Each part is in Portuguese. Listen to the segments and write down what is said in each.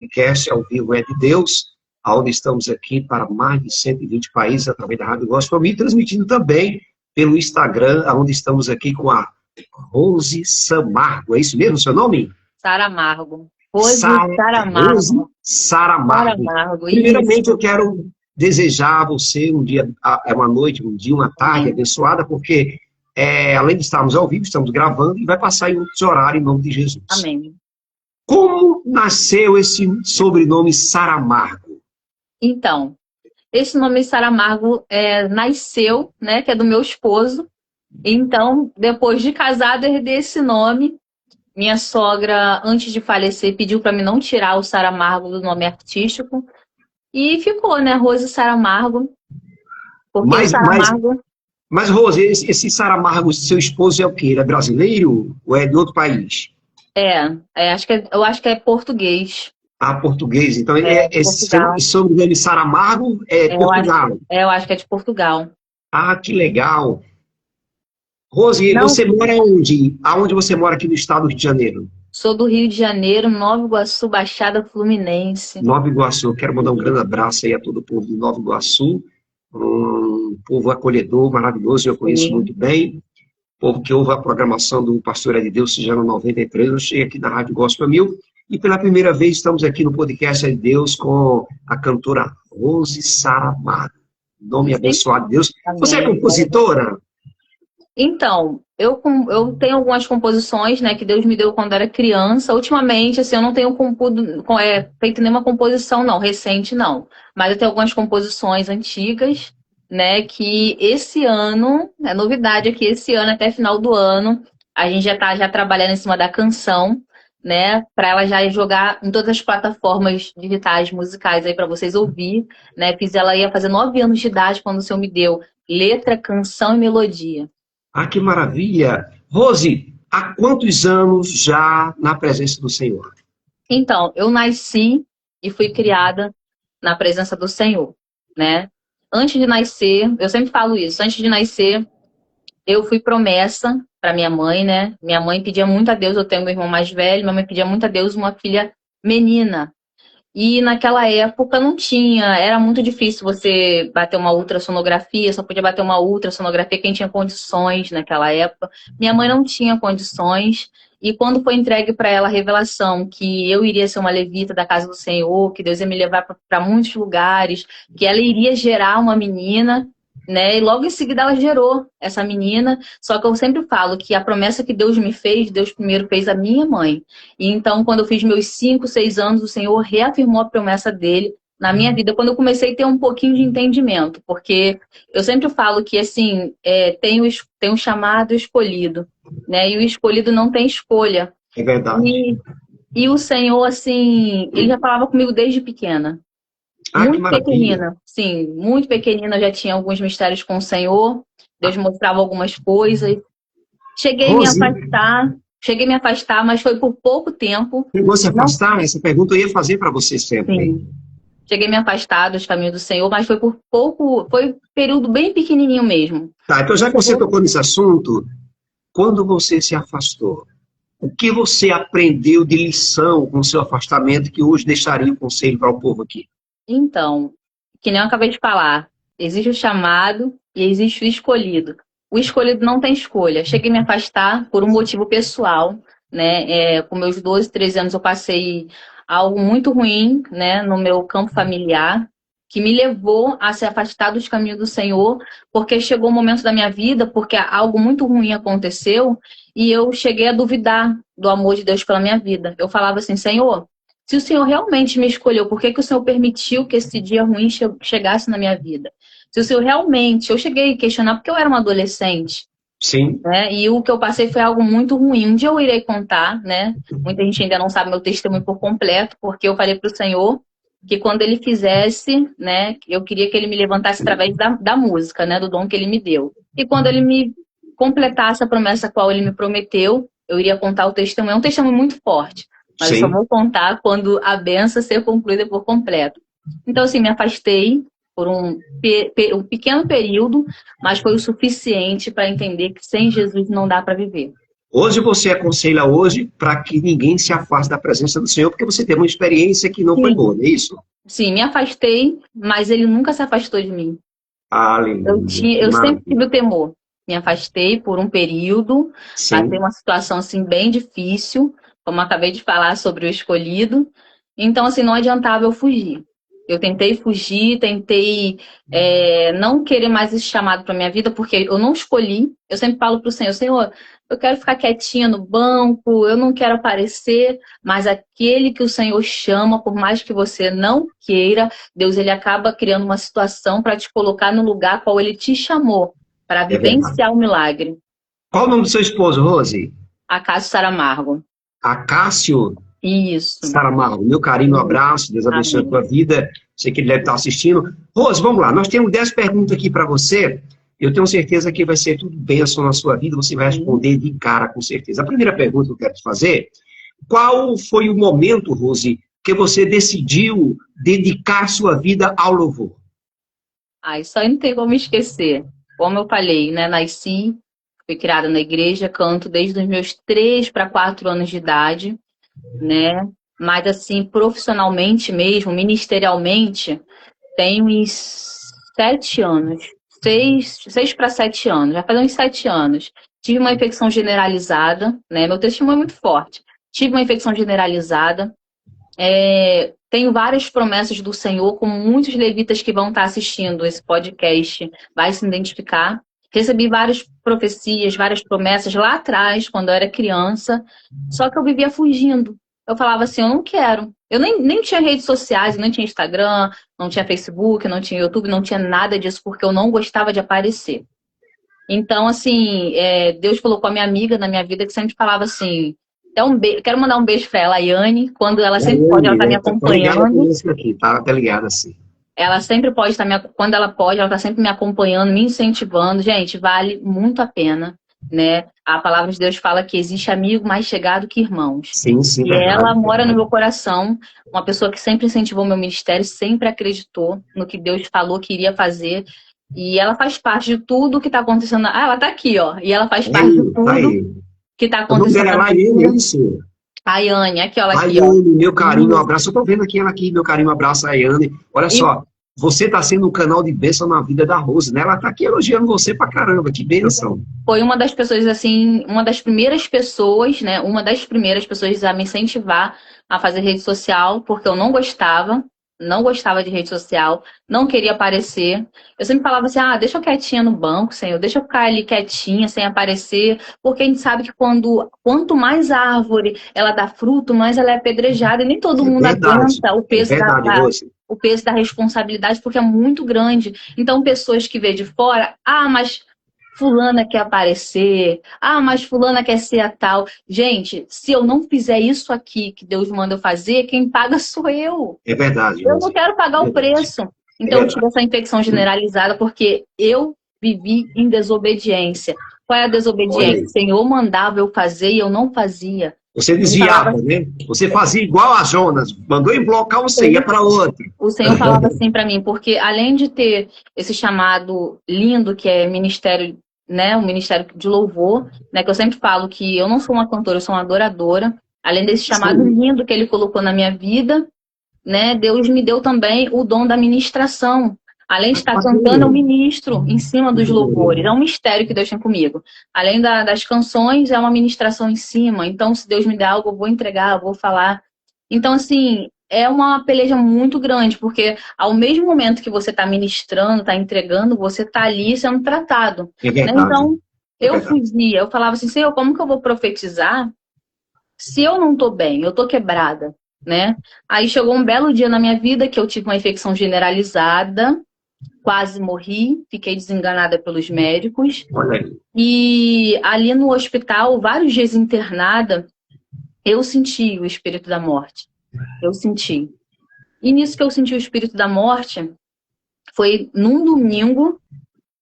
podcast ao vivo é de Deus, onde estamos aqui para mais de 120 países através da Rádio Gospel Me, transmitindo também pelo Instagram, onde estamos aqui com a Rose Samargo. É isso mesmo o seu nome? Saramargo. Rose Rose Saramargo. Saramargo, Primeiramente, isso. eu quero desejar a você um dia, uma noite, um dia, uma tarde abençoada, porque além de estarmos ao vivo, estamos gravando e vai passar em outros horários em nome de Jesus. Amém. Como nasceu esse sobrenome Saramargo? Então, esse nome Saramargo nasceu, né, que é do meu esposo. Então, depois de casado, eu herdei esse nome. Minha sogra, antes de falecer, pediu para mim não tirar o Saramargo do nome artístico. E ficou, né, Rose Saramargo. Porque o Saramargo... Mas, Rose, esse Saramargo, seu esposo é o quê? Ele é brasileiro ou é de outro país? Eu acho que é português. Ah, português. Então, esse sobrenome Saramargo é Portugal. Eu acho que é de Portugal. Ah, que legal. Rose, você mora onde? Aonde você mora aqui no estado do Rio de Janeiro? Sou do Rio de Janeiro, Nova Iguaçu, Baixada Fluminense. Nova Iguaçu. Eu quero mandar um grande abraço aí a todo o povo de Nova Iguaçu. Um povo acolhedor, maravilhoso, eu conheço muito bem. Povo que ouve a programação do Pastor É de Deus, seja no 93, eu cheguei aqui na Rádio Gospel Mil, e pela primeira vez estamos aqui no podcast É de Deus com a cantora Rose Saramargo. Nome abençoado de Deus. Amém. Você é compositora? Então, eu tenho algumas composições, né, que Deus me deu quando era criança. Ultimamente, assim, eu não tenho feito nenhuma composição, não, recente não. Mas eu tenho algumas composições antigas, né, que esse ano, é novidade aqui, esse ano, até final do ano, a gente já está trabalhando em cima da canção, né, para ela já jogar em todas as plataformas digitais musicais aí para vocês ouvir, né. Ela ia fazer 9 anos de idade quando o Senhor me deu letra, canção e melodia. Ah, que maravilha! Rose, há quantos anos já na presença do Senhor? Então, eu nasci e fui criada na presença do Senhor, né? Antes de nascer, eu sempre falo isso, antes de nascer, eu fui promessa para minha mãe, né? Minha mãe pedia muito a Deus, eu tenho meu irmão mais velho, minha mãe pedia muito a Deus uma filha menina. E naquela época não tinha, era muito difícil você bater uma ultrassonografia, só podia bater uma ultrassonografia quem tinha condições naquela época. Minha mãe não tinha condições, e quando foi entregue para ela a revelação que eu iria ser uma levita da casa do Senhor, que Deus ia me levar para muitos lugares, que ela iria gerar uma menina, né? E logo em seguida ela gerou essa menina, só que eu sempre falo que a promessa que Deus me fez, Deus primeiro fez a minha mãe. E então, quando eu fiz meus 5, 6 anos, o Senhor reafirmou a promessa dele na minha vida, quando eu comecei a ter um pouquinho de entendimento, porque eu sempre falo que, assim, tem um chamado escolhido, né? E o escolhido não tem escolha. É verdade. E o Senhor, assim, ele já falava comigo desde pequena. Muito pequenina, sim, muito pequenina, eu já tinha alguns mistérios com o Senhor, Deus mostrava algumas coisas. Cheguei a me afastar, mas foi por pouco tempo. Chegou a se afastar? Essa pergunta eu ia fazer para você sempre. Sim. Cheguei a me afastar dos caminhos do Senhor, mas foi por pouco, foi um período bem pequenininho mesmo. Tá, então já que você tocou nesse assunto, quando você se afastou, o que você aprendeu de lição com o seu afastamento que hoje deixaria um conselho para o povo aqui? Então, que nem eu acabei de falar, existe o chamado e existe o escolhido. O escolhido não tem escolha. Cheguei a me afastar por um motivo pessoal, né? Com meus 12, 13 anos eu passei algo muito ruim, né, no meu campo familiar, que me levou a se afastar dos caminhos do Senhor, porque chegou um momento da minha vida, porque algo muito ruim aconteceu, e eu cheguei a duvidar do amor de Deus pela minha vida. Eu falava assim, Senhor, se o Senhor realmente me escolheu, por que o Senhor permitiu que esse dia ruim chegasse na minha vida? Se o Senhor realmente... Eu cheguei a questionar porque eu era uma adolescente. Sim. Né? E o que eu passei foi algo muito ruim. Um dia eu irei contar, né? Muita gente ainda não sabe meu testemunho por completo, porque eu falei para o Senhor que quando Ele fizesse, né? Eu queria que Ele me levantasse através da música, né? Do dom que Ele me deu. E quando Ele me completasse a promessa a qual Ele me prometeu, eu iria contar o testemunho. É um testemunho muito forte. Mas Sim. eu só vou contar quando a benção ser concluída por completo. Então, assim, me afastei por um pequeno período, mas foi o suficiente para entender que sem Jesus não dá para viver. Hoje você aconselha hoje para que ninguém se afaste da presença do Senhor, porque você teve uma experiência que não foi Sim. boa, não é isso? Sim, me afastei, mas ele nunca se afastou de mim. Aleluia, que Eu sempre tive maravilha. o temor. Me afastei por um período, passei Sim, uma situação assim bem difícil, como acabei de falar sobre o escolhido. Então, assim, não adiantava eu fugir. Eu tentei fugir, tentei não querer mais esse chamado para minha vida, porque eu não escolhi. Eu sempre falo para o Senhor, Senhor, eu quero ficar quietinha no banco, eu não quero aparecer, mas aquele que o Senhor chama, por mais que você não queira, Deus ele acaba criando uma situação para te colocar no lugar qual ele te chamou, para é verdade. vivenciar o milagre. Qual o nome do seu esposo, Rose? Acaso Saramargo. Acácio Isso. Saramago. Meu carinho, um abraço, Deus abençoe a Amém. tua vida. Sei que ele deve estar assistindo. Rose, vamos lá, nós temos 10 perguntas aqui para você. Eu tenho certeza que vai ser tudo bênção na sua vida, você vai Sim. responder de cara, com certeza. A primeira pergunta que eu quero te fazer: qual foi o momento, Rose, que você decidiu dedicar sua vida ao louvor? Isso aí não tem como esquecer. Como eu falei, né? Nasci, fui criada na igreja, canto desde os meus 3 para 4 anos de idade, né? Mas assim, profissionalmente mesmo, ministerialmente, tenho uns 7 anos. 6 para 7 anos, já faz uns 7 anos. Tive uma infecção generalizada, né? Meu testemunho é muito forte. Tive uma infecção generalizada. Tenho várias promessas do Senhor, como muitos levitas que vão estar assistindo esse podcast vai se identificar. Recebi várias profecias, várias promessas lá atrás, quando eu era criança, só que eu vivia fugindo. Eu falava assim, eu não quero. Eu nem tinha redes sociais, eu nem tinha Instagram, não tinha Facebook, não tinha YouTube, não tinha nada disso, porque eu não gostava de aparecer. Então, assim, Deus colocou a minha amiga na minha vida que sempre falava assim, quero mandar um beijo para ela, a Yane, quando ela sempre pode, ela Daiane, tá me né? Tá ligada acompanhando. conosco aqui, tá ligada assim. Ela sempre pode estar quando ela pode, ela tá sempre me acompanhando, me incentivando. Gente, vale muito a pena, né? A palavra de Deus fala que existe amigo mais chegado que irmãos. Sim, sim, E verdade, ela mora no verdade. meu coração, uma pessoa que sempre incentivou meu ministério, sempre acreditou no que Deus falou que iria fazer. E ela faz parte de tudo que está acontecendo. Ela está aqui, ó. E ela faz parte de Tá tudo aí. que está O nome acontecendo dela é na minha Laiane, é vida. isso? A Ayane, aqui, ela aqui, ó. Laiane, meu carinho, um Isso. abraço. Eu tô vendo aqui ela aqui, meu carinho, um abraço, Laiane. Olha E só, você tá sendo um canal de bênção na vida da Rose, né? Ela tá aqui elogiando você pra caramba, que bênção. foi uma das pessoas, assim, uma das primeiras pessoas, né? Uma das primeiras pessoas a me incentivar a fazer rede social, porque eu não gostava de rede social, não queria aparecer. Eu sempre falava assim, deixa eu quietinha no banco, Senhor, deixa eu ficar ali quietinha, sem aparecer, porque a gente sabe que quanto mais árvore ela dá fruto, mais ela é apedrejada, e nem todo mundo aguenta É verdade, Rose. o peso da responsabilidade, porque é muito grande. Então, pessoas que vê de fora, mas fulana quer aparecer, mas fulana quer ser a tal. Gente, se eu não fizer isso aqui que Deus manda eu fazer, quem paga sou eu. É verdade, Eu não Rose. quero É pagar o verdade. preço. É Então, eu tive verdade. essa infecção generalizada porque eu vivi em desobediência. Qual é a Olha desobediência? O aí. Senhor mandava eu fazer e eu não fazia. Você Ele falava desviava, né? Você fazia igual a Jonas. Mandou em blocar você, ia assim, para outro. o Senhor falava assim para mim, porque além de ter esse chamado lindo que é ministério, né, um ministério de louvor, né, que eu sempre falo que eu não sou uma cantora, eu sou uma adoradora. Além desse chamado Sim. lindo que ele colocou na minha vida, né, Deus me deu também o dom da ministração. Além de Mas, estar cantando, eu bacana. ministro em cima dos louvores. É um mistério que Deus tem comigo. Além das canções, é uma ministração em cima. Então, se Deus me der algo, eu vou entregar, eu vou falar. Então, assim, é uma peleja muito grande, porque ao mesmo momento que você está ministrando, está entregando, você está ali sendo tratado. É Né? verdade. Então, É eu verdade. fugia, eu falava assim, Senhor, como que eu vou profetizar se eu não estou bem, eu estou quebrada, né? Aí chegou um belo dia na minha vida que eu tive uma infecção generalizada, quase morri, fiquei desenganada pelos médicos. Olha aí. E ali no hospital, vários dias internada, eu senti o espírito da morte. Eu senti. E nisso que eu senti o espírito da morte, foi num domingo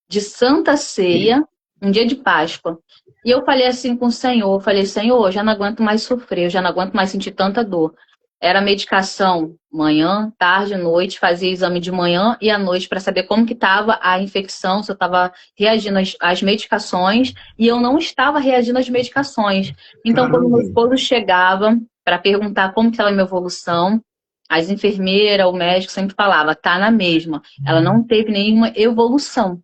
de Santa Ceia, um dia de Páscoa. E eu falei assim com o Senhor, eu falei, Senhor, eu já não aguento mais sofrer, eu já não aguento mais sentir tanta dor. Era medicação manhã, tarde, noite, fazia exame de manhã e à noite para saber como que estava a infecção, se eu estava reagindo às medicações, e eu não estava reagindo às medicações. Então, quando meu Caramba. esposo chegava para perguntar como que estava a minha evolução, as enfermeiras, o médico sempre falava, tá na mesma. Ela não teve nenhuma evolução.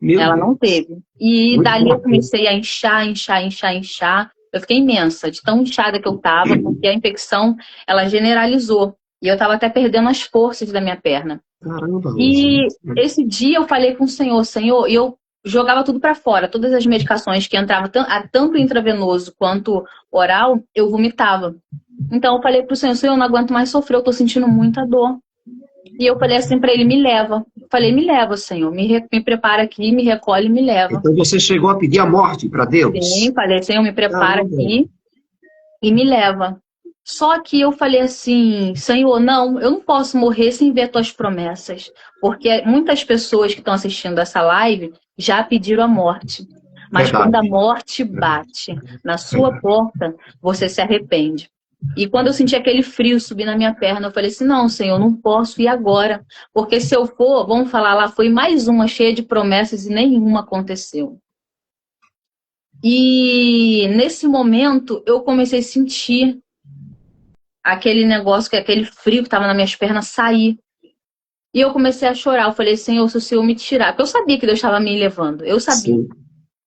Meu Ela não Deus. teve. E Muito dali eu forte. comecei a inchar. Eu fiquei imensa, de tão inchada que eu estava, porque a infecção, ela generalizou. E eu estava até perdendo as forças da minha perna. Caramba, Rose. E esse dia eu falei com o Senhor, e eu jogava tudo para fora. Todas as medicações que entravam, tanto intravenoso quanto oral, eu vomitava. Então eu falei pro Senhor, eu não aguento mais sofrer, eu tô sentindo muita dor. E eu falei assim para ele, me leva. Falei, me leva, Senhor, me prepara aqui, me recolhe, me leva. Então você chegou a pedir a morte para Sim, Deus? falei, Senhor, me prepara Caramba. aqui e me leva. Só que eu falei assim, Senhor, não, eu não posso morrer sem ver tuas promessas, porque muitas pessoas que estão assistindo essa live já pediram a morte. Mas quando a Verdade. morte bate na sua porta, você se arrepende. E quando eu senti aquele frio subir na minha perna, eu falei assim, não, Senhor, eu não posso ir agora, porque se eu for, vamos falar lá, foi mais uma cheia de promessas e nenhuma aconteceu. E nesse momento eu comecei a sentir aquele negócio, aquele frio que estava nas minhas pernas sair. E eu comecei a chorar. Eu falei, Senhor, se o Senhor me tirar. Porque eu sabia que Deus estava me levando. Eu sabia. Sim.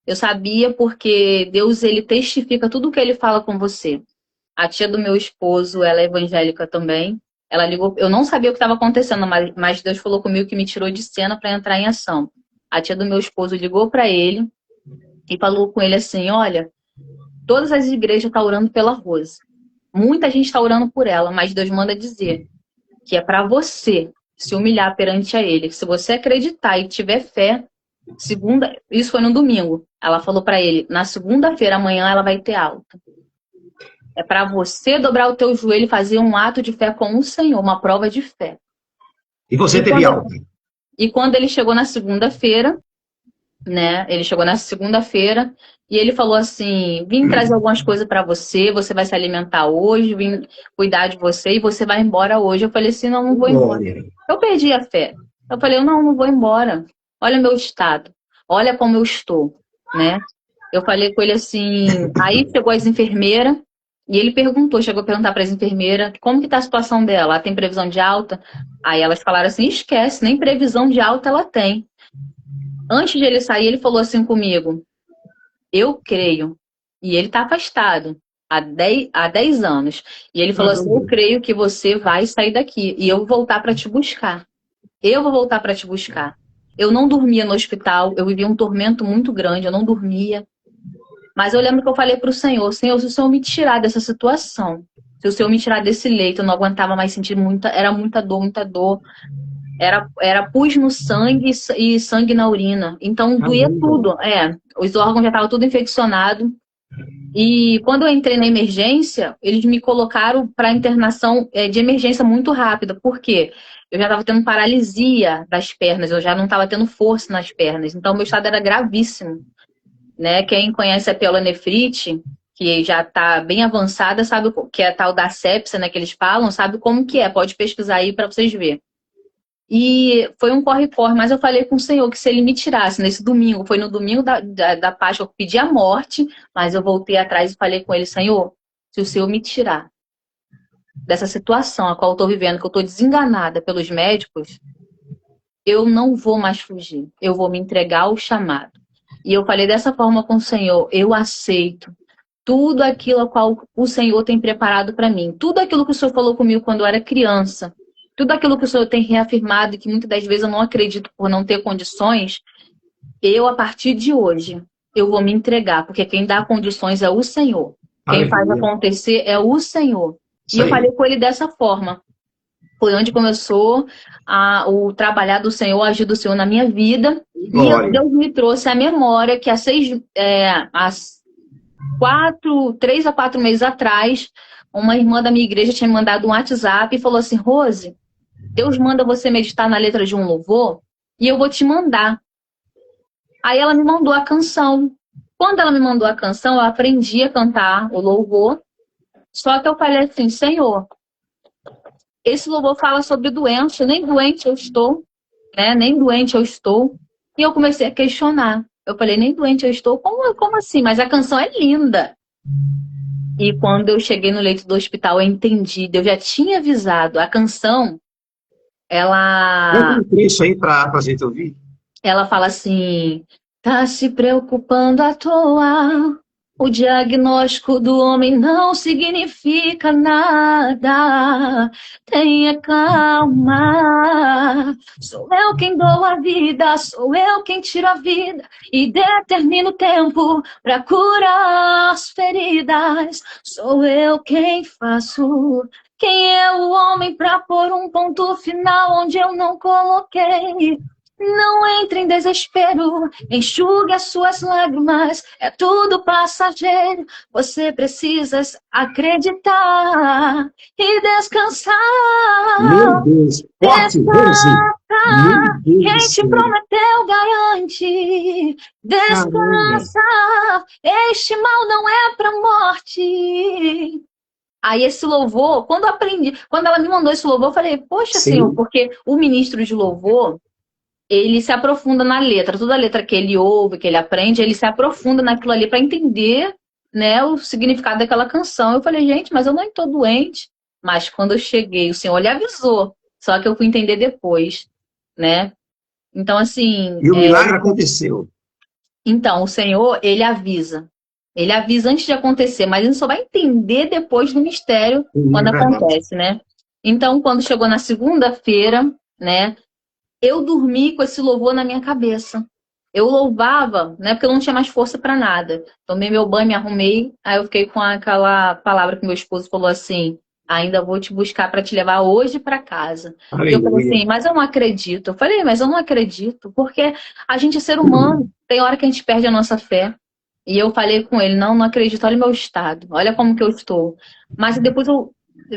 Eu sabia porque Deus, ele testifica tudo o que ele fala com você. A tia do meu esposo, ela é evangélica também. Ela ligou. Eu não sabia o que estava acontecendo, mas Deus falou comigo que me tirou de cena para entrar em ação. A tia do meu esposo ligou para ele e falou com ele assim: olha, todas as igrejas estão orando pela Rose. Muita gente está orando por ela, mas Deus manda dizer que é para você se humilhar perante a Ele. Se você acreditar e tiver fé, isso foi no domingo. Ela falou para ele, na segunda-feira, amanhã, ela vai ter alta. É para você dobrar o teu joelho e fazer um ato de fé com o Senhor, uma prova de fé. E você E teve quando, alta? e quando ele chegou na segunda-feira, né? Ele chegou na segunda-feira e ele falou assim: vim trazer algumas coisas para você, você vai se alimentar hoje, vim cuidar de você e você vai embora hoje. Eu falei assim: não, não vou embora. Glória. Eu perdi a fé. Eu falei: eu não vou embora. Olha meu estado, olha como eu estou, né? Eu falei com ele assim. Aí chegou as enfermeiras e ele chegou a perguntar para as enfermeiras como que tá a situação dela. Ela tem previsão de alta? Aí elas falaram assim: esquece, nem previsão de alta ela tem. Antes de ele sair, ele falou assim comigo: eu creio. E ele está afastado há 10 anos. E ele falou assim: eu Caramba. creio que você vai sair daqui. E eu vou voltar para te buscar. Eu vou voltar para te buscar. Eu não dormia no hospital. Eu vivia um tormento muito grande. Eu não dormia. Mas eu lembro que eu falei para o Senhor: Senhor, se o Senhor me tirar dessa situação, se o Senhor me tirar desse leito, eu não aguentava mais sentir era muita dor, muita dor. Era pus no sangue e sangue na urina. Então doía Caramba. tudo. Os órgãos já estavam tudo infeccionado. E quando eu entrei na emergência, eles me colocaram para internação de emergência muito rápida. Por quê? Eu já estava tendo paralisia das pernas, eu já não estava tendo força nas pernas. Então meu estado era gravíssimo, né? Quem conhece a pielonefrite, que já está bem avançada, sabe que é a tal da sepsia, né, que eles falam, sabe como que é. Pode pesquisar aí para vocês verem. E foi um corre-corre, mas eu falei com o Senhor que se ele me tirasse nesse domingo, foi no domingo da Páscoa, eu pedi a morte, mas eu voltei atrás e falei com ele: Senhor, se o Senhor me tirar dessa situação a qual eu estou vivendo, que eu estou desenganada pelos médicos, eu não vou mais fugir, eu vou me entregar ao chamado. E eu falei dessa forma com o Senhor: eu aceito tudo aquilo a qual o Senhor tem preparado para mim, tudo aquilo que o Senhor falou comigo quando eu era criança, tudo aquilo que o Senhor tem reafirmado e que muitas das vezes eu não acredito por não ter condições, eu, a partir de hoje, eu vou me entregar, porque quem dá condições é o Senhor. Quem faz Aleluia. acontecer é o Senhor. Isso E eu aí. falei com ele dessa forma. Foi onde começou o trabalhar do Senhor, a agir do Senhor na minha vida. Glória. E Deus me trouxe à memória que há 3 a 4 meses atrás, uma irmã da minha igreja tinha me mandado um WhatsApp e falou assim: Rose, Deus manda você meditar na letra de um louvor e eu vou te mandar. Aí ela me mandou a canção. Quando ela me mandou a canção, eu aprendi a cantar o louvor. Só que eu falei assim: Senhor, esse louvor fala sobre doença, nem doente eu estou, né? Nem doente eu estou. E eu comecei a questionar. Eu falei, nem doente eu estou? Como assim? Mas a canção é linda. E quando eu cheguei no leito do hospital, eu entendi. Eu já tinha avisado. A canção, ela... Dá um trecho aí pra gente ouvir. Ela fala assim, tá se preocupando à toa. O diagnóstico do homem não significa nada. Tenha calma. Sou eu quem dou a vida, sou eu quem tiro a vida e determino o tempo para curar as feridas. Sou eu quem faço. Quem é o homem para pôr um ponto final onde eu não coloquei? Não entre em desespero, enxugue as suas lágrimas, é tudo passageiro. Você precisa acreditar e descansar. Meu Deus, forte, Rose. Meu Descansa, Deus do quem te céu. prometeu garante. Caramba. Descansa, este mal não é pra morte. Aí esse louvor, quando eu aprendi, quando ela me mandou esse louvor, eu falei, poxa, Senhor, Sim, porque o ministro de louvor, ele se aprofunda na letra. Toda letra que ele ouve, que ele aprende, ele se aprofunda naquilo ali para entender, né, o significado daquela canção. Eu falei, gente, mas eu não estou doente. Mas quando eu cheguei, o Senhor lhe avisou. Só que eu fui entender depois, né? Então, assim, e o milagre aconteceu. então, o Senhor, ele avisa. Ele avisa antes de acontecer, mas ele só vai entender depois do mistério Sim, quando é verdade. acontece, né? Então, quando chegou na segunda-feira, né? Eu dormi com esse louvor na minha cabeça. Eu louvava, né? Porque eu não tinha mais força para nada. Tomei meu banho, me arrumei, aí eu fiquei com aquela palavra que meu esposo falou assim: ainda vou te buscar para te levar hoje para casa. E eu falei Aleluia. assim, mas eu não acredito. Eu falei, mas eu não acredito, porque a gente é ser humano, tem hora que a gente perde a nossa fé. E eu falei com ele, não, não acredito, olha o meu estado, olha como que eu estou. Mas depois eu,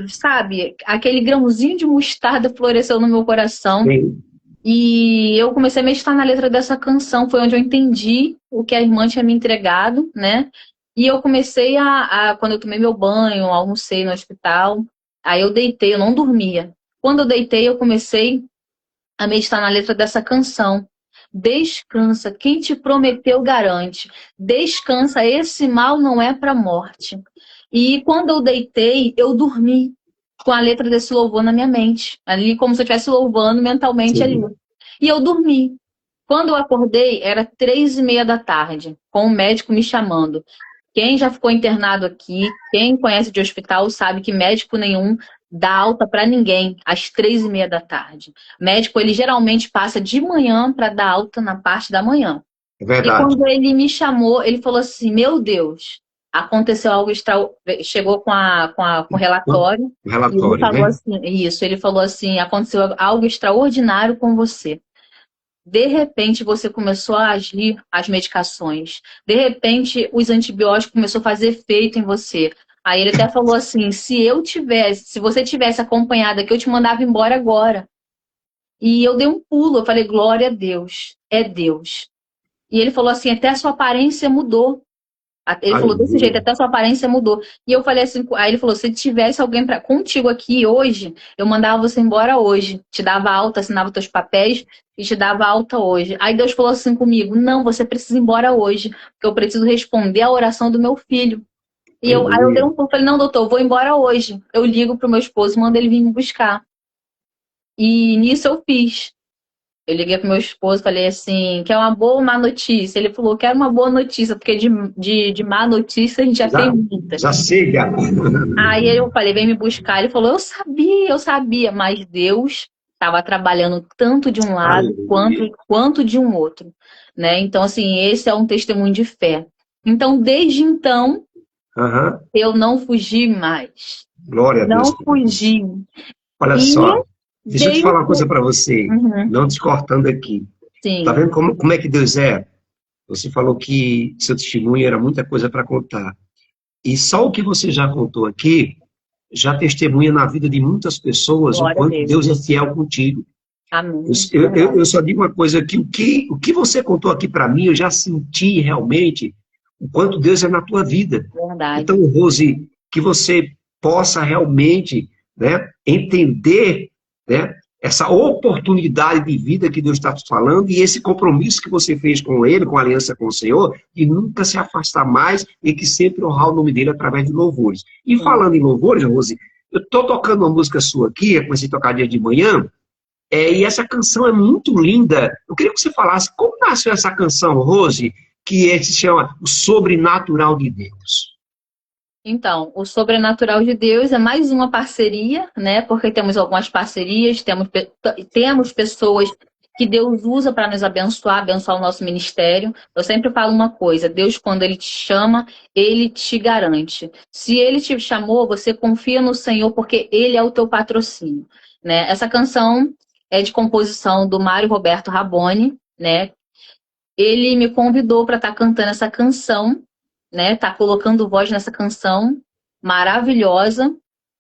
sabe, aquele grãozinho de mostarda floresceu no meu coração. Sim, E eu comecei a meditar na letra dessa canção, foi onde eu entendi o que a irmã tinha me entregado, né? E eu comecei quando eu tomei meu banho, almocei no hospital, aí eu deitei, eu não dormia. Quando eu deitei, eu comecei a meditar na letra dessa canção. Descansa, quem te prometeu garante. Descansa, esse mal não é para morte. E quando eu deitei, eu dormi com a letra desse louvor na minha mente, ali como se eu estivesse louvando mentalmente ali. sim. E eu dormi. Quando eu acordei, era 3:30 da tarde, com o médico me chamando. Quem já ficou internado aqui, quem conhece de hospital, sabe que médico nenhum dá alta para ninguém às 3:30 da tarde. Médico, ele geralmente passa de manhã para dar alta na parte da manhã. É E verdade. quando ele me chamou, ele falou assim: Meu Deus, aconteceu algo extraordinário. Chegou com o relatório, O e ele relatório, falou né? assim: Isso, ele falou assim: aconteceu algo extraordinário com você. De repente, você começou a agir as medicações. De repente, os antibióticos começaram a fazer efeito em você. Aí ele até falou assim: se você tivesse acompanhado aqui, eu te mandava embora agora. E eu dei um pulo, eu falei: Glória a Deus, é Deus. E ele falou assim: até a sua aparência mudou. Ele falou desse jeito, Aleluia. até a sua aparência mudou. E eu falei assim, aí ele falou, se tivesse alguém contigo aqui hoje, eu mandava você embora hoje. Te dava alta, assinava teus papéis e te dava alta hoje. Aí Deus falou assim comigo, não, você precisa ir embora hoje, porque eu preciso responder a oração do meu filho. Aí eu dei Aleluia. um pulo, falei, não, doutor, eu vou embora hoje. Eu ligo pro meu esposo, mando ele vir me buscar. E nisso eu fiz. Eu liguei pro meu esposo, falei assim, quer uma boa ou má notícia? Ele falou, quero uma boa notícia, porque de má notícia a gente já tem Já, muitas. já chega. Aí eu falei, vem me buscar. Ele falou, eu sabia, mas Deus estava trabalhando tanto de um lado Aleluia. quanto de um outro, né? Então, assim, esse é um testemunho de fé. Então, desde então, Aham. eu não fugi mais. Glória a Deus Não por isso. fugi. Olha E só, deixa eu te dei falar um uma coisa pulo. para você, Uhum, não te cortando aqui. Tá sim, vendo como é que Deus é? Você falou que seu testemunho era muita coisa para contar. E só o que você já contou aqui já testemunha na vida de muitas pessoas o glória a quanto Deus. Deus é fiel contigo. Amém. Eu Verdade. só digo uma coisa aqui, o que você contou aqui para mim, eu já senti realmente o quanto Deus é na tua vida. Verdade. Então, Rose, que você possa realmente né, entender, né, essa oportunidade de vida que Deus está te falando e esse compromisso que você fez com Ele, com a aliança com o Senhor, de nunca se afastar mais e que sempre honrar o nome dEle através de louvores. E falando em louvores, Rose, eu estou tocando uma música sua aqui, eu comecei a tocar dia de manhã, e essa canção é muito linda. Eu queria que você falasse como nasceu essa canção, Rose, que se chama O Sobrenatural de Deus. Então, o Sobrenatural de Deus é mais uma parceria, né? Porque temos algumas parcerias, temos pessoas que Deus usa para nos abençoar o nosso ministério. Eu sempre falo uma coisa, Deus, quando Ele te chama, Ele te garante. Se Ele te chamou, você confia no Senhor, porque Ele é o teu patrocínio, né? Essa canção é de composição do Mário Roberto Raboni, né? Ele me convidou para estar cantando essa canção, né? Tá colocando voz nessa canção maravilhosa.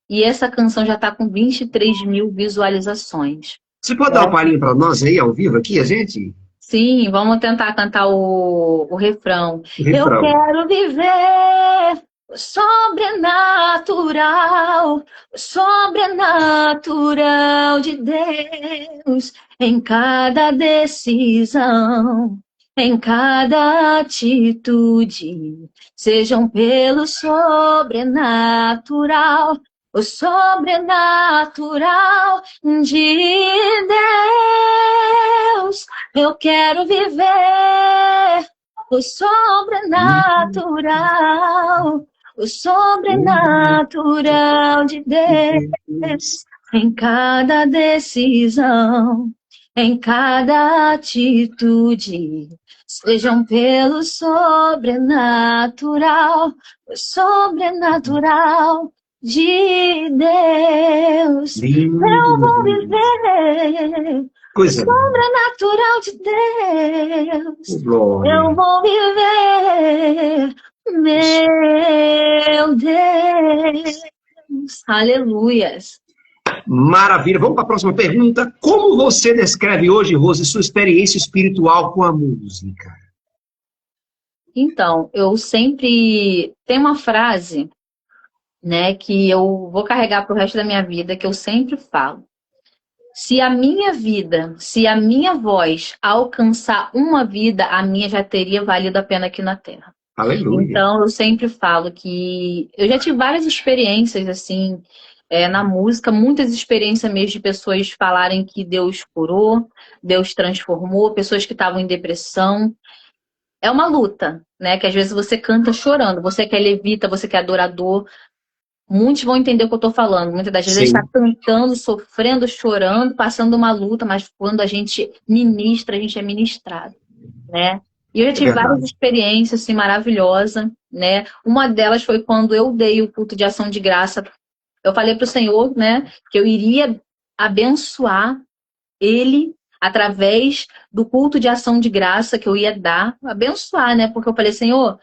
E essa canção já está com 23 mil visualizações. Você pode dar uma palhinha para nós aí, ao vivo, aqui, a gente? Sim, vamos tentar cantar o refrão. O refrão. Eu quero viver o sobrenatural de Deus em cada decisão, em cada atitude, sejam pelo sobrenatural, o sobrenatural de Deus. Eu quero viver o sobrenatural de Deus em cada decisão, em cada atitude, sejam pelo sobrenatural, o sobrenatural de Deus. Lindo. Eu vou viver Coisa o sobrenatural de Deus. glória. Eu vou viver, meu Deus. Aleluias. Maravilha. Vamos para a próxima pergunta. Como você descreve hoje, Rose, sua experiência espiritual com a música? Então, eu sempre... Tem uma frase, né, que eu vou carregar para o resto da minha vida, que eu sempre falo. Se a minha vida, se a minha voz alcançar uma vida, a minha já teria valido a pena aqui na Terra. Aleluia. Então, eu sempre falo que eu já tive várias experiências, assim, na música, muitas experiências mesmo de pessoas falarem que Deus curou, Deus transformou, pessoas que estavam em depressão. É uma luta, né? Que às vezes você canta chorando, você que é levita, você que é adorador. Muitos vão entender o que eu estou falando. Muitas das vezes a gente está cantando, sofrendo, chorando, passando uma luta, mas quando a gente ministra, a gente é ministrado, né? E eu já tive várias experiências assim, maravilhosas, né? Uma delas foi quando eu dei o culto de ação de graça. Eu falei para o Senhor, né, que eu iria abençoar Ele através do culto de ação de graça que eu ia dar, abençoar, né? Porque eu falei, Senhor,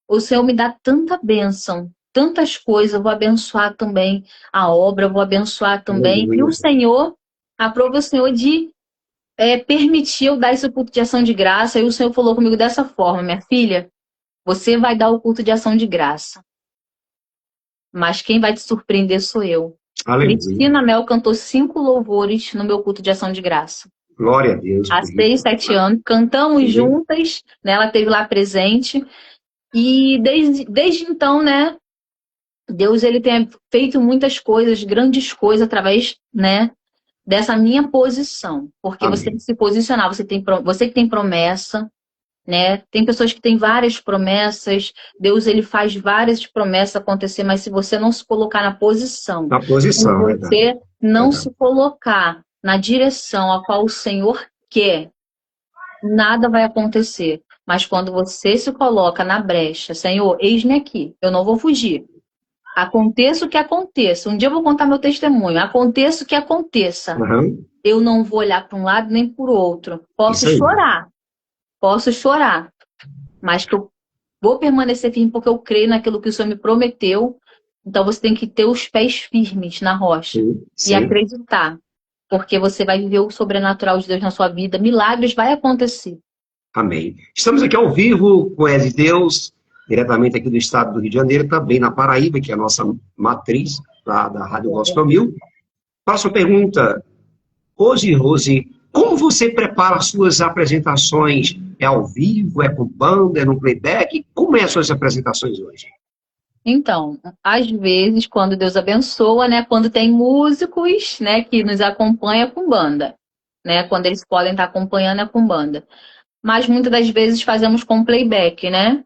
o Senhor me dá tanta bênção, tantas coisas, eu vou abençoar também a obra, eu vou abençoar também. E o Senhor, aprova o Senhor de permitir eu dar esse culto de ação de graça. E o Senhor falou comigo dessa forma, minha filha, você vai dar o culto de ação de graça. Mas quem vai te surpreender sou eu. Cristina Mel cantou 5 louvores no meu culto de ação de graça. Glória a Deus. Há 6, 7 anos. Cantamos juntas, né? Ela esteve lá presente. E desde então, né? Deus, ele tem feito muitas coisas, grandes coisas, através, né, dessa minha posição. Porque Amém. Você tem que se posicionar, você que tem promessa, né? Tem pessoas que têm várias promessas, Deus, ele faz várias promessas acontecer, mas se você não se colocar na posição, se você não se colocar na direção a qual o Senhor quer, nada vai acontecer. Mas quando você se coloca na brecha, Senhor, eis-me aqui, eu não vou fugir. Aconteça o que aconteça. Um dia eu vou contar meu testemunho. Aconteça o que aconteça. Eu não vou olhar para um lado nem para o outro. Posso chorar. Mas que eu vou permanecer firme porque eu creio naquilo que o Senhor me prometeu. Então você tem que ter os pés firmes na rocha. E acreditar. Porque você vai viver o sobrenatural de Deus na sua vida. Milagres vai acontecer. Amém. Estamos aqui ao vivo com Ed Deus, diretamente aqui do estado do Rio de Janeiro, também na Paraíba, que é a nossa matriz da Rádio Gospel 1000. Próxima pergunta. Rose, como você prepara as suas apresentações? É ao vivo, é com banda, é no playback? Como é as suas apresentações hoje? Então, às vezes, quando Deus abençoa, né, quando tem músicos, né, que nos acompanham com banda, né, quando eles podem estar acompanhando é com banda. Mas muitas das vezes fazemos com playback, né?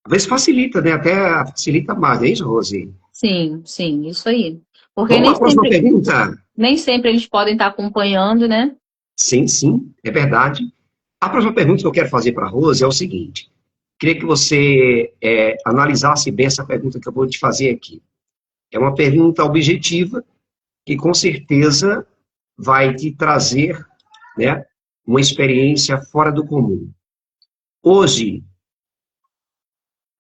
Às vezes facilita, né? Até facilita mais, é isso, Rose? Sim, sim, isso aí. Porque Vamos à próxima pergunta? nem sempre eles podem estar acompanhando, né? Sim, sim, é verdade. A próxima pergunta que eu quero fazer para a Rose é o seguinte. Queria que você analisasse bem essa pergunta que eu vou te fazer aqui. É uma pergunta objetiva que com certeza vai te trazer, né, uma experiência fora do comum. Hoje,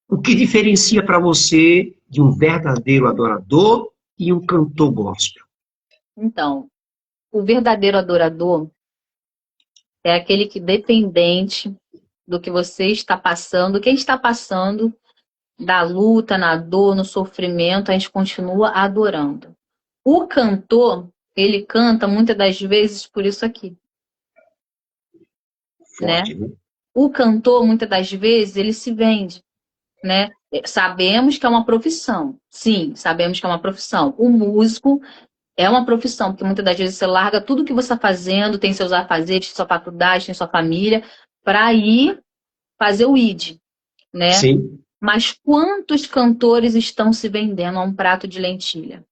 o que diferencia para você de um verdadeiro adorador e um cantor gospel? Então, o verdadeiro adorador é aquele que, dependente do que você está passando, quem está passando, da luta, na dor, no sofrimento, a gente continua adorando. O cantor, ele canta muitas das vezes por isso aqui, Forte, né? né? O cantor, muitas das vezes, ele se vende, né? Sabemos que é uma profissão. Sim, sabemos que é uma profissão. O músico é uma profissão, porque muitas das vezes você larga tudo que você está fazendo, tem seus afazeres, sua faculdade, tem sua família, para ir fazer o ID, né? Sim, Mas quantos cantores estão se vendendo a um prato de lentilha?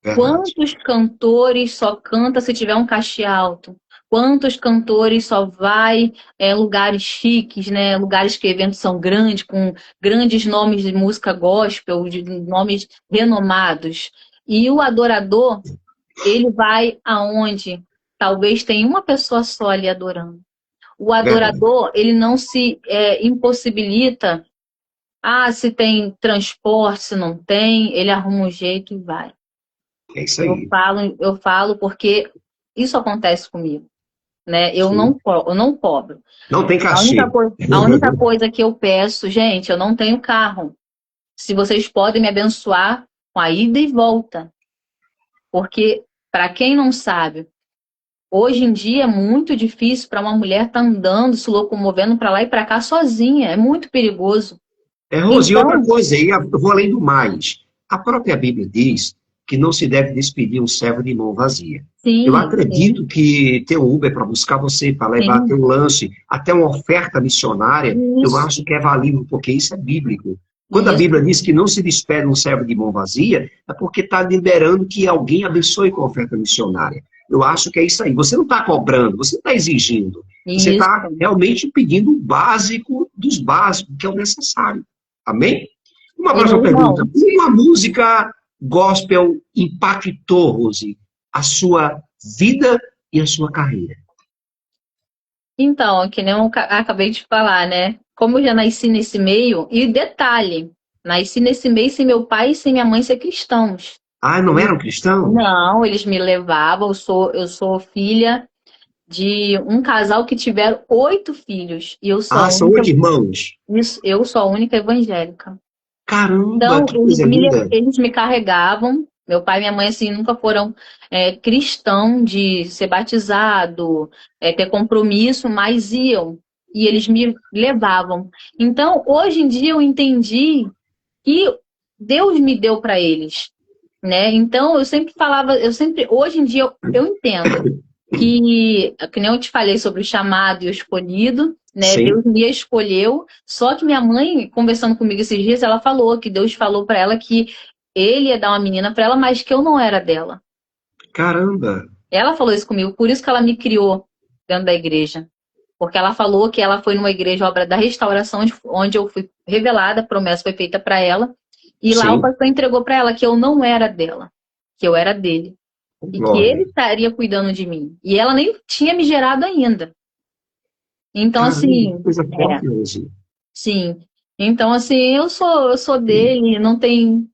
verdade. Quantos cantores só canta se tiver um cachê alto? Quantos cantores só vai em lugares chiques, né? Lugares que eventos são grandes, com grandes nomes de música gospel, de nomes renomados. E o adorador, ele vai aonde talvez tenha uma pessoa só ali adorando. O Verdade. adorador, ele não se impossibilita. Ah, se tem transporte, se não tem, ele arruma um jeito e vai. É isso aí. Eu falo porque isso acontece comigo, né? Sim. Eu não cobro. Não tem cachê. A única coisa que eu peço, gente, eu não tenho carro. Se vocês podem me abençoar com a ida e volta. Porque, para quem não sabe, hoje em dia é muito difícil para uma mulher estar andando, se locomovendo para lá e para cá sozinha. É muito perigoso. Rose, e outra Então, coisa, aí eu vou além do mais. A própria Bíblia diz que não se deve despedir um servo de mão vazia. Eu sim, sim, acredito que ter um Uber para buscar você, para levar sim. teu lanche, até uma oferta missionária, eu Isso, acho que é valível, porque isso é bíblico. Quando a isso, Bíblia diz que não se despede um servo de mão vazia, é porque está liberando que alguém abençoe com a oferta missionária. Eu acho que é isso aí. Você não está cobrando, você não está exigindo. Você isso. está realmente pedindo o básico dos básicos, que é o necessário. Amém? Uma E próxima meu pergunta. irmão, Uma música gospel impactou, Rose, a sua vida e a sua carreira? então, que nem eu acabei de falar, né? Como eu já nasci nesse meio, e detalhe, nasci nesse meio sem meu pai e sem minha mãe ser cristãos. Ah, não Eles- eram cristãos? não, eles me levavam, eu sou filha de um casal que tiveram 8 filhos, e eu sou Ah, a são única, 8 irmãos. eu sou a única evangélica. Caramba, Então, que coisa linda. eles me carregavam. Meu pai e minha mãe, assim, nunca foram cristão de ser batizado, ter compromisso, mas iam. E eles me levavam. Então, hoje em dia, eu entendi que Deus me deu para eles, né? Então, eu sempre falava, hoje em dia, eu entendo que nem eu te falei sobre o chamado e o escolhido, né? Deus Sim. me escolheu. Só que minha mãe, conversando comigo esses dias, ela falou que Deus falou para ela que ele ia dar uma menina para ela, mas que eu não era dela. Caramba. Ela falou isso comigo, por isso que ela me criou dentro da igreja. Porque ela falou que ela foi numa igreja, obra da restauração, onde eu fui revelada, a promessa foi feita para ela. E lá o Sim. pastor entregou para ela que eu não era dela, que eu era dele. E que ele Glória. estaria cuidando de mim. E ela nem tinha me gerado ainda. Então, Caramba, que assim, coisa é, forte, Rose. sim. Então, assim, eu sou dele, não tem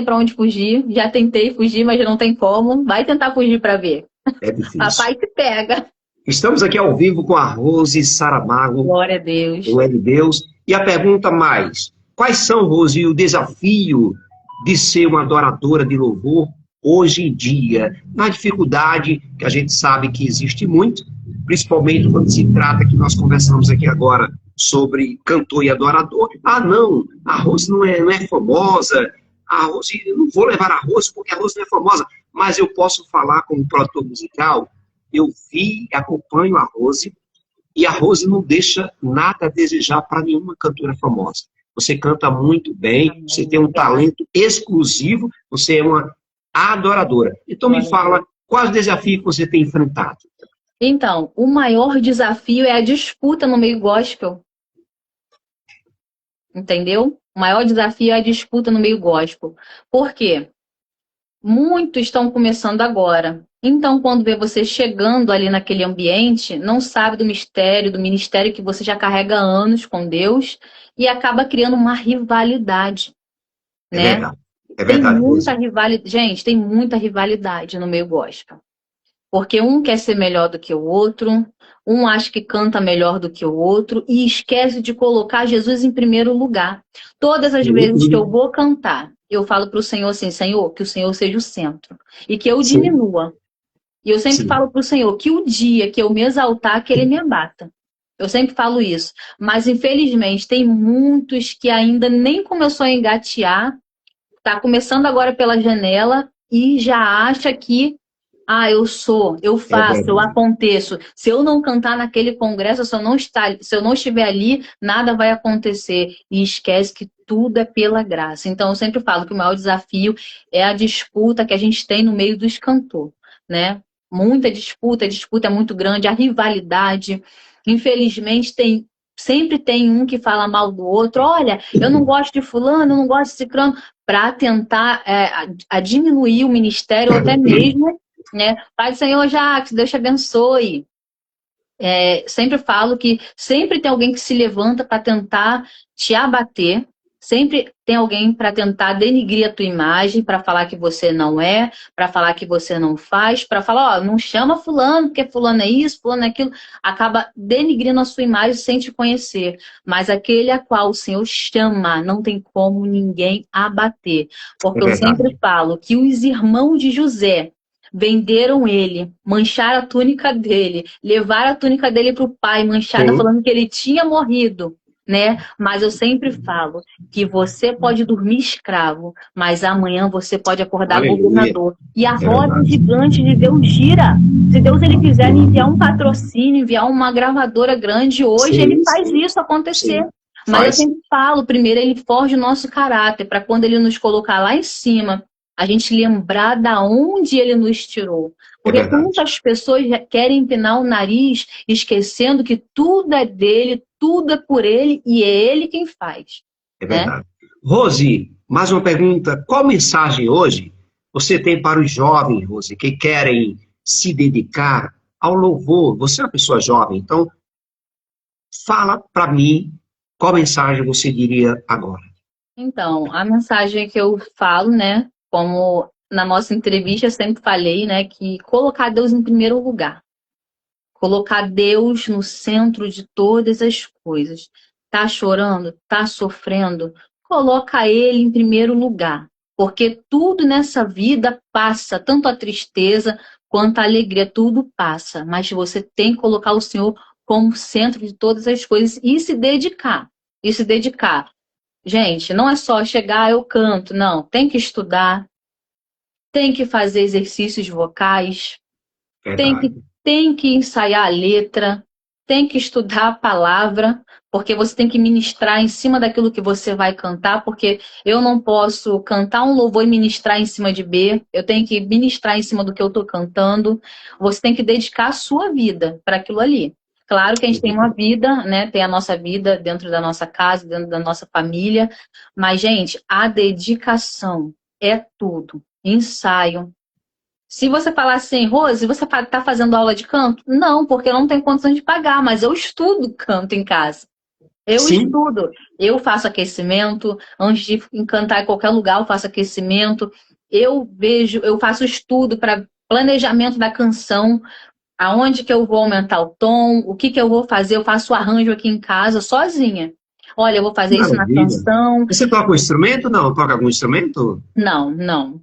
para onde fugir. Já tentei fugir, mas não tem como. Vai tentar fugir para ver. É difícil. Papai te pega. Estamos aqui ao vivo com a Rose Saramago, Glória a Deus. não é de Deus. E a pergunta mais: quais são, Rose, o desafio de ser uma adoradora de louvor hoje em dia, na dificuldade que a gente sabe que existe muito, principalmente quando se trata, que nós conversamos aqui agora, sobre cantor e adorador. Ah, não, a Rose não é famosa, a Rose, eu não vou levar a Rose porque a Rose não é famosa, mas eu posso falar como produtor musical, eu vi, acompanho a Rose, e a Rose não deixa nada a desejar para nenhuma cantora famosa. Você canta muito bem, você tem um talento exclusivo, você é uma adoradora. Então me fala, quais desafios que você tem enfrentado? Então, o maior desafio é a disputa no meio gospel. Entendeu? O maior desafio é a disputa no meio gospel. Por quê? Muitos estão começando agora. Então, quando vê você chegando ali naquele ambiente, não sabe do mistério, do ministério que você já carrega há anos com Deus e acaba criando uma rivalidade, É né? verdade. É verdade. Tem muita rivalidade. Gente, tem muita rivalidade no meio gospel. Porque um quer ser melhor do que o outro, um acha que canta melhor do que o outro e esquece de colocar Jesus em primeiro lugar. Todas as vezes que eu vou cantar, eu falo para o Senhor assim, Senhor, que o Senhor seja o centro e que eu diminua. E eu sempre falo para o Senhor que o dia que eu me exaltar, que Ele me abata. Eu sempre falo isso. Mas, infelizmente, tem muitos que ainda nem começou a engatear, está começando agora pela janela e já acha que eu sou, eu faço, eu aconteço. Se eu não cantar naquele congresso, se eu não estiver ali, nada vai acontecer. E esquece que tudo é pela graça. Então, eu sempre falo que o maior desafio é a disputa que a gente tem no meio dos cantores, né? Muita disputa, a disputa é muito grande, a rivalidade. Infelizmente, sempre tem um que fala mal do outro. Olha, eu não gosto de fulano, eu não gosto de ciclano, para tentar a diminuir o ministério, ou até mesmo, né? Pai do Senhor, Jacques, Deus te abençoe. Sempre falo que sempre tem alguém que se levanta para tentar te abater, sempre tem alguém para tentar denigrir a tua imagem, para falar que você não é, para falar que você não faz, para falar, não chama fulano, porque fulano é isso, fulano é aquilo, acaba denigrindo a sua imagem sem te conhecer. Mas aquele a qual o Senhor chama, não tem como ninguém abater. Porque eu sempre falo que os irmãos de José venderam ele, mancharam a túnica dele, levaram a túnica dele para o pai, manchada, falando que ele tinha morrido, né? Mas eu sempre falo que você pode dormir escravo, mas amanhã você pode acordar governador. E a roda gigante de Deus gira. Se Deus ele quiser enviar um patrocínio, enviar uma gravadora grande, hoje ele faz isso acontecer. Mas eu sempre falo, primeiro ele forja o nosso caráter, para quando ele nos colocar lá em cima, a gente lembrar da onde ele nos tirou. Porque muitas pessoas querem empinar o nariz, esquecendo que tudo é dele, tudo é por ele, e é ele quem faz. É verdade. Rose, mais uma pergunta. Qual mensagem hoje você tem para os jovens, Rose, que querem se dedicar ao louvor? Você é uma pessoa jovem, então fala para mim qual mensagem você diria agora. Então, a mensagem que eu falo, né, como na nossa entrevista eu sempre falei, né, que colocar Deus em primeiro lugar. Colocar Deus no centro de todas as coisas. Tá chorando? Tá sofrendo? Coloca Ele em primeiro lugar. Porque tudo nessa vida passa, tanto a tristeza quanto a alegria, tudo passa. Mas você tem que colocar o Senhor como centro de todas as coisas e se dedicar. E se dedicar. Gente, não é só chegar, eu canto, não. Tem que estudar, tem que fazer exercícios vocais, tem que ensaiar a letra, tem que estudar a palavra, porque você tem que ministrar em cima daquilo que você vai cantar, porque eu não posso cantar um louvor e ministrar em cima de B, eu tenho que ministrar em cima do que eu estou cantando. Você tem que dedicar a sua vida para aquilo ali. Claro que a gente tem uma vida, né? Tem a nossa vida dentro da nossa casa, dentro da nossa família. Mas, gente, a dedicação é tudo. Ensaio. Se você falar assim, Rose, você está fazendo aula de canto? Não, porque eu não tenho condições de pagar, mas eu estudo canto em casa. Eu estudo. Eu faço aquecimento. Antes de cantar em qualquer lugar, eu faço aquecimento. Eu faço estudo para planejamento da canção. Aonde que eu vou aumentar o tom, o que eu vou fazer, eu faço o arranjo aqui em casa, sozinha. Olha, eu vou fazer isso na canção. Você toca um instrumento? Não, toca algum instrumento? Não.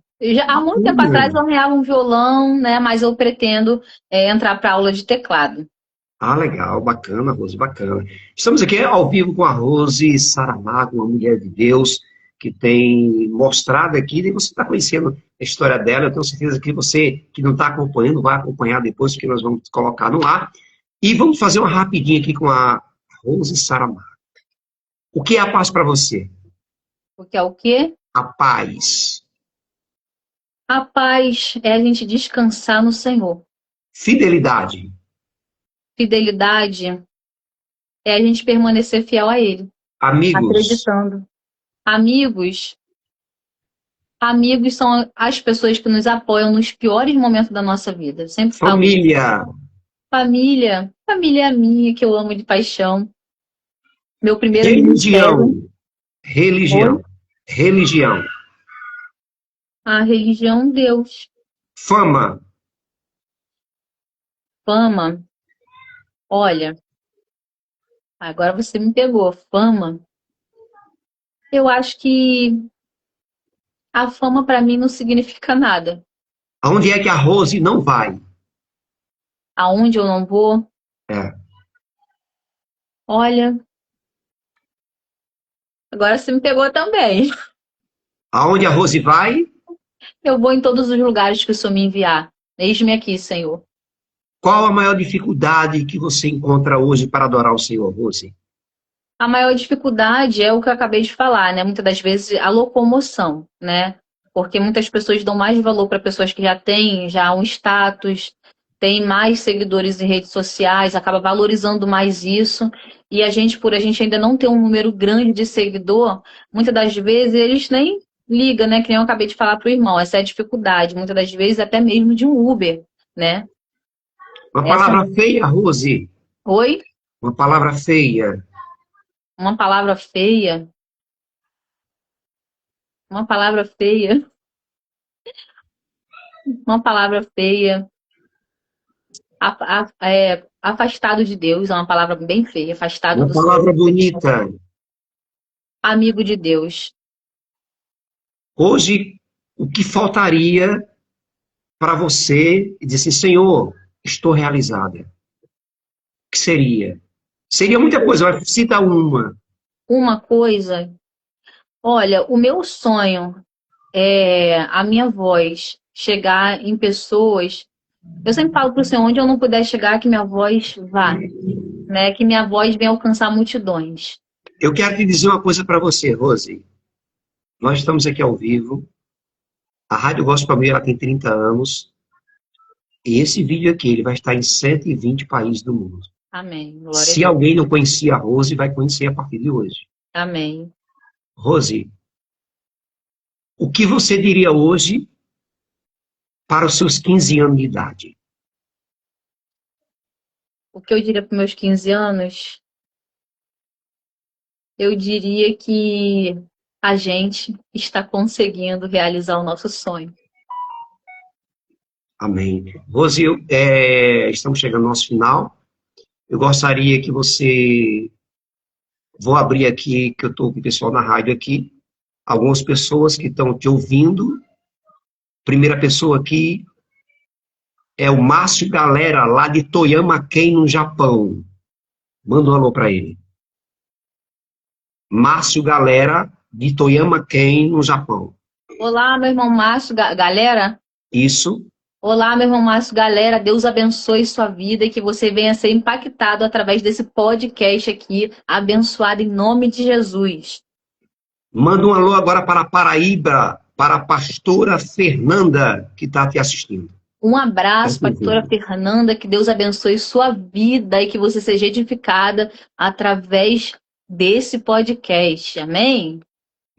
Há muito tempo atrás eu arranhava um violão, né? Mas eu pretendo entrar para aula de teclado. Ah, legal, bacana, Rose, bacana. Estamos aqui ao vivo com a Rose Saramago, uma mulher de Deus, que tem mostrado aqui, e você está conhecendo a história dela. Eu tenho certeza que você que não está acompanhando vai acompanhar depois, porque nós vamos colocar no ar. E vamos fazer uma rapidinha aqui com a Rose Saramago. O que é a paz para você? O que é o quê? A paz. A paz é a gente descansar no Senhor. Fidelidade. Fidelidade é a gente permanecer fiel a Ele. Amigos. Acreditando. Amigos. Amigos são as pessoas que nos apoiam nos piores momentos da nossa vida. Sempre falo. Família. Família. Família é a minha, que eu amo de paixão. Meu primeiro Religião. ministério. Religião. Oi? Religião. A religião, Deus. Fama. Fama. Olha, agora você me pegou. Fama. Eu acho que a fama para mim não significa nada. Aonde é que a Rose não vai? Aonde eu não vou? É. Olha, agora você me pegou também. Aonde a Rose vai? Eu vou em todos os lugares que o Senhor me enviar. Eis-me aqui, Senhor. Qual a maior dificuldade que você encontra hoje para adorar o Senhor, Rose? A maior dificuldade é o que eu acabei de falar, né? Muitas das vezes a locomoção, né? Porque muitas pessoas dão mais valor para pessoas que já têm já um status, têm mais seguidores em redes sociais, acaba valorizando mais isso. E a gente, por a gente ainda não ter um número grande de seguidor, muitas das vezes eles nem ligam, né? Que nem eu acabei de falar para o irmão. Essa é a dificuldade, muitas das vezes até mesmo de um Uber, né? Uma palavra feia, Rose. Oi? Uma palavra feia. Uma palavra feia. Uma palavra feia. Uma palavra feia. Afastado de Deus é uma palavra bem feia. Afastado Uma do palavra Senhor. bonita. Amigo de Deus. Hoje, o que faltaria para você dizer, Senhor, estou realizada? O que seria? Seria muita coisa, mas cita uma. Uma coisa. Olha, o meu sonho é a minha voz chegar em pessoas. Eu sempre falo para o Senhor, onde eu não puder chegar, que minha voz vá, né? Que minha voz venha alcançar multidões. Eu quero te dizer uma coisa para você, Rose. Nós estamos aqui ao vivo. A Rádio Gospel Meio, ela tem 30 anos. E esse vídeo aqui, ele vai estar em 120 países do mundo. Amém. Glória Se a Deus. alguém não conhecia a Rose, vai conhecer a partir de hoje. Amém. Rose, o que você diria hoje para os seus 15 anos de idade? O que eu diria para meus 15 anos? Eu diria que a gente está conseguindo realizar o nosso sonho. Amém. Rose, estamos chegando ao nosso final. Eu gostaria que você... Vou abrir aqui, que eu estou com o pessoal na rádio aqui. Algumas pessoas que estão te ouvindo. Primeira pessoa aqui é o Márcio Galera, lá de Toyama-ken, no Japão. Manda um alô para ele. Márcio Galera, de Toyama-ken, no Japão. Olá, meu irmão Márcio, galera. Isso. Olá, meu irmão Márcio, galera. Deus abençoe sua vida e que você venha ser impactado através desse podcast aqui, abençoado em nome de Jesus. Manda um alô agora para Paraíba, para a pastora Fernanda, que está te assistindo. Um abraço, pastora Fernanda, que Deus abençoe sua vida e que você seja edificada através desse podcast. Amém?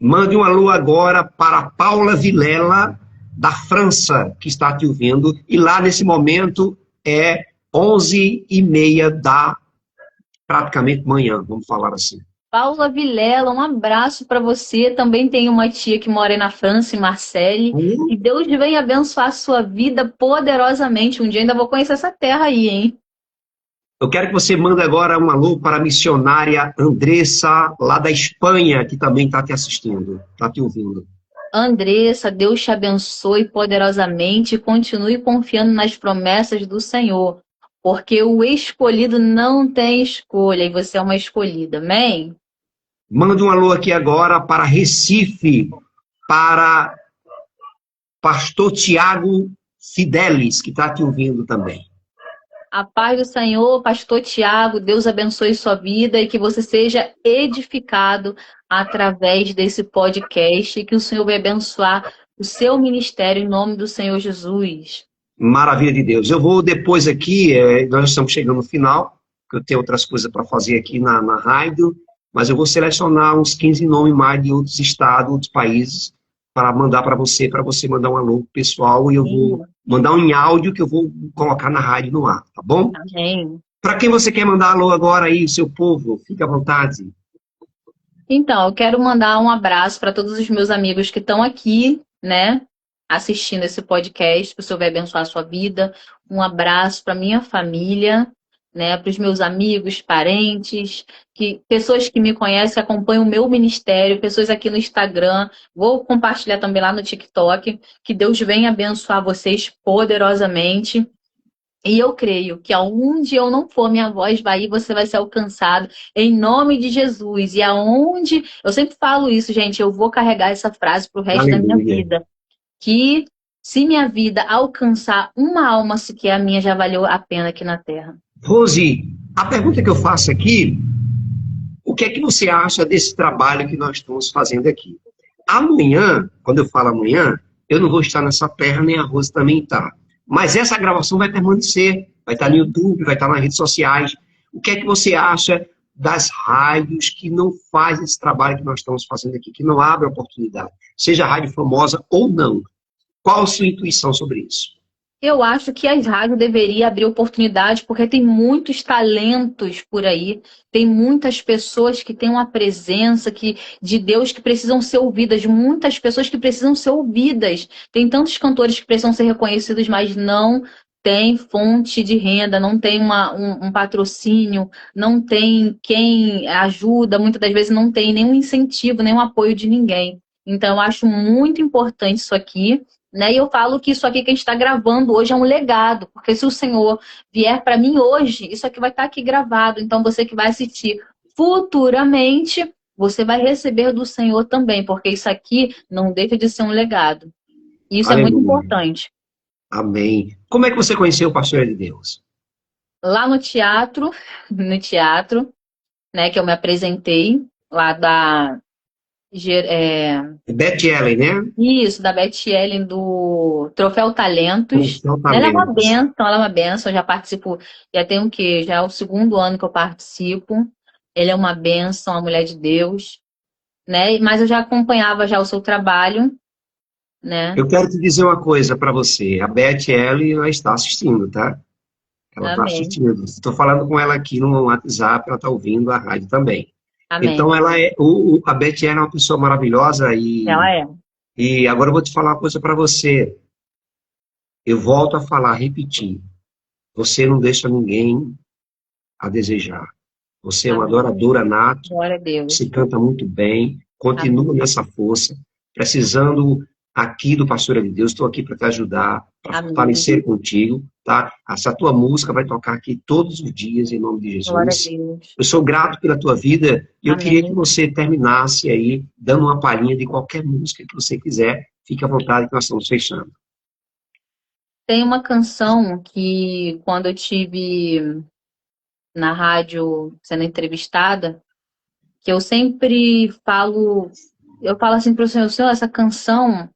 Mande um alô agora para Paula Vilela, da França, que está te ouvindo. E lá, nesse momento, é 11h30 da praticamente manhã, vamos falar assim. Paula Vilela, um abraço para você. Também tem uma tia que mora aí na França, em Marseille. E Deus venha abençoar a sua vida poderosamente. Um dia ainda vou conhecer essa terra aí, hein? Eu quero que você mande agora um alô para a missionária Andressa, lá da Espanha, que também está te assistindo, está te ouvindo. Andressa, Deus te abençoe poderosamente e continue confiando nas promessas do Senhor, porque o escolhido não tem escolha e você é uma escolhida, amém? Manda um alô aqui agora para Recife, para pastor Tiago Fidelis, que está te ouvindo também. A paz do Senhor, pastor Tiago, Deus abençoe sua vida e que você seja edificado através desse podcast e que o Senhor vai abençoar o seu ministério em nome do Senhor Jesus. Maravilha de Deus. Eu vou depois aqui, nós estamos chegando no final, que eu tenho outras coisas para fazer aqui na rádio, mas eu vou selecionar uns 15 nomes mais de outros estados, outros países, para mandar para você mandar um alô pessoal e eu vou mandar um em áudio que eu vou colocar na rádio no ar, tá bom? Amém. Para quem você quer mandar alô agora aí, seu povo, fique à vontade. Então, eu quero mandar um abraço para todos os meus amigos que estão aqui, né, assistindo esse podcast, que o Senhor vai abençoar a sua vida. Um abraço para minha família, né, para os meus amigos, parentes, pessoas que me conhecem, que acompanham o meu ministério, pessoas aqui no Instagram. Vou compartilhar também lá no TikTok. Que Deus venha abençoar vocês poderosamente. E eu creio que aonde eu não for, minha voz vai ir, você vai ser alcançado em nome de Jesus. E aonde, eu sempre falo isso, gente, eu vou carregar essa frase pro resto da minha Aleluia. vida. Que se minha vida alcançar uma alma sequer, a minha já valeu a pena aqui na Terra. Rose, a pergunta que eu faço aqui, o que é que você acha desse trabalho que nós estamos fazendo aqui? Amanhã, quando eu falo amanhã, eu não vou estar nessa terra, nem a Rose também está. Mas essa gravação vai permanecer, vai estar no YouTube, vai estar nas redes sociais. O que é que você acha das rádios que não fazem esse trabalho que nós estamos fazendo aqui, que não abre oportunidade, seja rádio famosa ou não? Qual a sua intuição sobre isso? Eu acho que as rádios deveriam abrir oportunidade, porque tem muitos talentos por aí, tem muitas pessoas que têm uma presença de Deus que precisam ser ouvidas, muitas pessoas que precisam ser ouvidas. Tem tantos cantores que precisam ser reconhecidos, mas não tem fonte de renda, não tem um patrocínio, não tem quem ajuda, muitas das vezes não tem nenhum incentivo, nenhum apoio de ninguém. Então, eu acho muito importante isso aqui. Né? E eu falo que isso aqui que a gente está gravando hoje é um legado, porque se o Senhor vier para mim hoje, isso aqui vai estar aqui gravado. Então, você que vai assistir futuramente, você vai receber do Senhor também, porque isso aqui não deixa de ser um legado. E isso Aleluia. É muito importante. Amém. Como é que você conheceu o Pastor de Deus? Lá no teatro, né, que eu me apresentei, lá da Beth Ellen, né? Isso, da Beth Ellen do Troféu Talentos. Troféu Ela é uma Talentos. benção, ela é uma benção, eu já participo, já tem o quê? Já é o segundo ano que eu participo. Ele é uma benção, uma mulher de Deus, né? Mas eu já acompanhava já o seu trabalho, né? Eu quero te dizer uma coisa para você. A Beth Ellen ela está assistindo, tá? Ela está Amém. assistindo. Estou falando com ela aqui no WhatsApp, ela está ouvindo a rádio também. Amém. Então, ela a Beth Ellen é uma pessoa maravilhosa Ela é. e agora eu vou te falar uma coisa para você. Eu volto a falar, repetir. Você não deixa ninguém a desejar. Você é uma Amém. adoradora nata. Glória a Deus. Você canta muito bem. Continua Amém. nessa força. Precisando aqui do Pastor de Deus, estou aqui para te ajudar, para fortalecer contigo, tá? Essa tua música vai tocar aqui todos os dias, em nome de Jesus. Glória a Deus. Eu sou grato pela tua vida e eu Amém. queria que você terminasse aí, dando uma palhinha de qualquer música que você quiser. Fique à vontade que nós estamos fechando. Tem uma canção que, quando eu tive na rádio sendo entrevistada, que eu sempre falo, eu falo assim para o Senhor, essa canção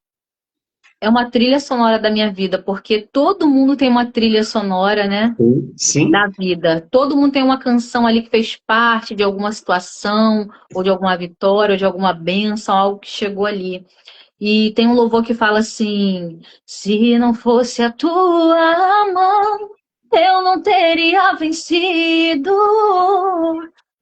é uma trilha sonora da minha vida, porque todo mundo tem uma trilha sonora, né? Sim. Da vida. Todo mundo tem uma canção ali que fez parte de alguma situação, ou de alguma vitória, ou de alguma bênção, algo que chegou ali. E tem um louvor que fala assim: se não fosse a tua mão, eu não teria vencido.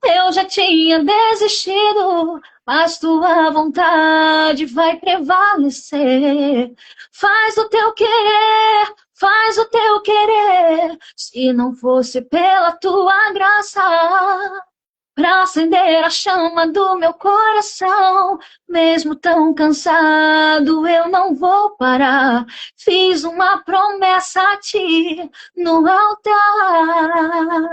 Eu já tinha desistido, mas tua vontade vai prevalecer. Faz o teu querer, faz o teu querer. Se não fosse pela tua graça, pra acender a chama do meu coração. Mesmo tão cansado, eu não vou parar. Fiz uma promessa a ti no altar.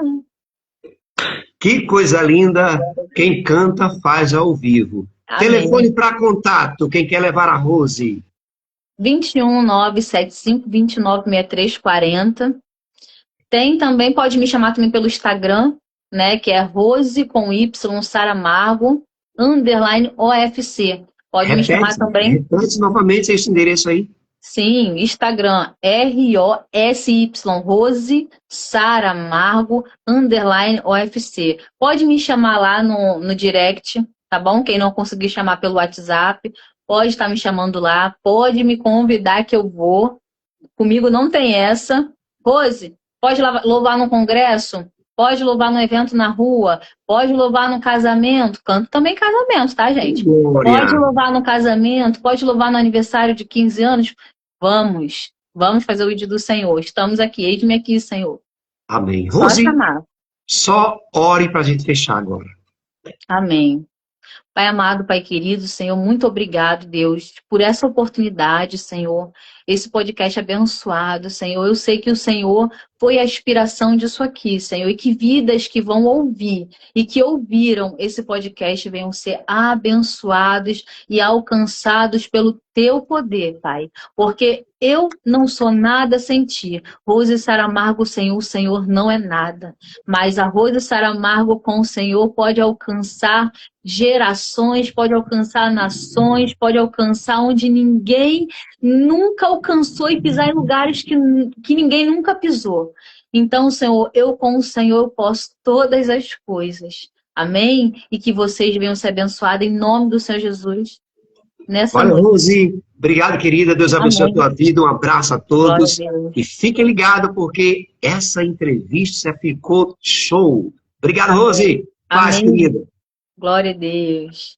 Que coisa linda! Quem canta faz ao vivo. Amém. Telefone para contato, quem quer levar a Rose? 21 975 29 63 40. Tem também, pode me chamar também pelo Instagram, né, que é Rose com Y, Saramargo, _OFC. Pode me chamar também. Repete novamente esse endereço aí. Sim, Instagram, ROSY, Rose Saramargo, _OFC. Pode me chamar lá no direct, tá bom? Quem não conseguir chamar pelo WhatsApp, pode estar me chamando lá, pode me convidar que eu vou. Comigo não tem essa. Rose, pode louvar no congresso? Pode louvar no evento na rua? Pode louvar no casamento? Canto também casamento, tá, gente? Glória. Pode louvar no casamento? Pode louvar no aniversário de 15 anos? Vamos fazer o vídeo do Senhor. Estamos aqui, eis-me aqui, Senhor. Amém. Só Rose, chamar. só ore para a gente fechar agora. Amém. Pai amado, Pai querido, Senhor, muito obrigado, Deus, por essa oportunidade, Senhor, esse podcast abençoado, Senhor. Eu sei que o Senhor foi a inspiração disso aqui, Senhor, e que vidas que vão ouvir e que ouviram esse podcast venham ser abençoados e alcançados pelo Teu poder, Pai, porque eu não sou nada sem Ti. Rose Saramargo sem o Senhor não é nada, mas a Rose Saramargo com o Senhor pode alcançar gerações, pode alcançar nações, pode alcançar onde ninguém nunca alcançou e pisar em lugares que ninguém nunca pisou. Então, Senhor, eu com o Senhor posso todas as coisas. Amém? E que vocês venham ser abençoados em nome do Senhor Jesus. Nessa noite. Rose, obrigado, querida. Deus abençoe a tua vida. Um abraço a todos. E fiquem ligados, porque essa entrevista ficou show. Obrigado, Rose. Paz, querida. Glória a Deus.